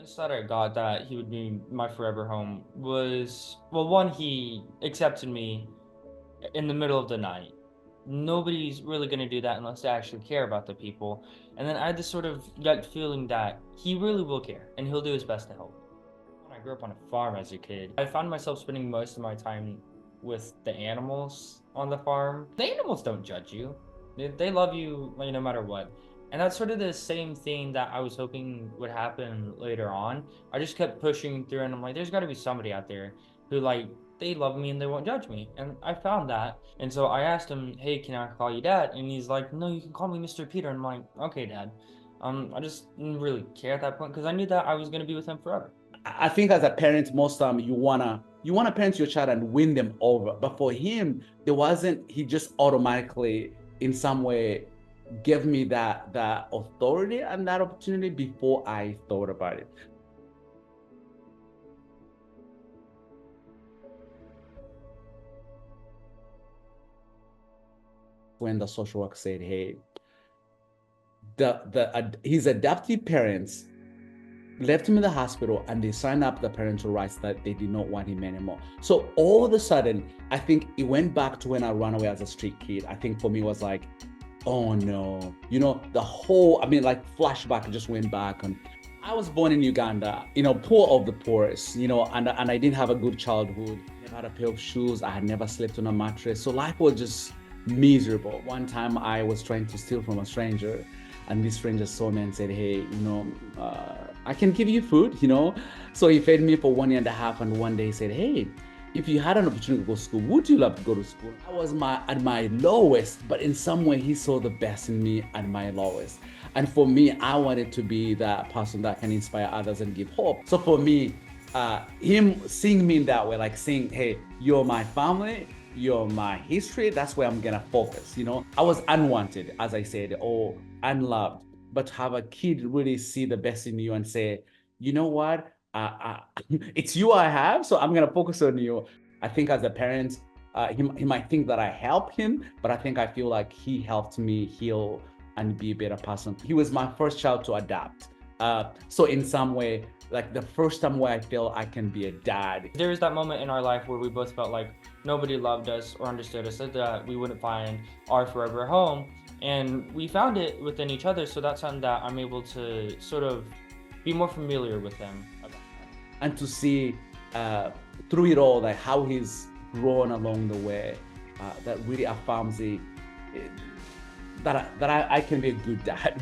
sense that I got that he would be my forever home was, well, one, he accepted me in the middle of the night. Nobody's really going to do that unless they actually care about the people. And then I had this sort of gut feeling that he really will care and he'll do his best to help. When I grew up on a farm as a kid, I found myself spending most of my time with the animals on the farm. The animals don't judge you. They love you like, no matter what. And that's sort of the same thing that I was hoping would happen later on. I just kept pushing through and I'm like, there's got to be somebody out there who like they love me and they won't judge me. And I found that. And so I asked him, hey, can I call you dad? And he's like, no, you can call me Mr. Peter. And I'm like, okay, dad. I just didn't really care at that point because I knew that I was going to be with him forever. I think as a parent, most time you wanna parent your child and win them over. But for him, there wasn't. He just automatically, in some way, gave me that authority and that opportunity before I thought about it. When the social worker said, "Hey, his adoptive parents left him in the hospital and they signed up the parental rights that they did not want him anymore." So all of a sudden, I think it went back to when I ran away as a street kid. I think for me it was like, oh no, the whole, like flashback just went back. And I was born in Uganda, poor of the poorest, and I didn't have a good childhood. Never had a pair of shoes. I had never slept on a mattress. So life was just miserable. One time I was trying to steal from a stranger, and this stranger saw me and said, hey, I can give you food, So he fed me for 1 year and a half, and one day he said, hey, if you had an opportunity to go to school, would you love to go to school? I was at my lowest, but in some way he saw the best in me at my lowest. And for me, I wanted to be that person that can inspire others and give hope. So for me, him seeing me in that way, like saying, hey, you're my family, you're my history, that's where I'm gonna focus. I was unwanted, as I said, or unloved, but to have a kid really see the best in you and say, you know what, it's you I have, so I'm gonna focus on you. I think as a parent, he might think that I help him, but I feel like he helped me heal and be a better person. He was my first child to adopt. So in some way, like the first time where I feel I can be a dad. There was that moment in our life where we both felt like nobody loved us or understood us, that we wouldn't find our forever home. And we found it within each other. So that's something that I'm able to sort of be more familiar with him about. And to see through it all, like how he's grown along the way, that really affirms that I can be a good dad,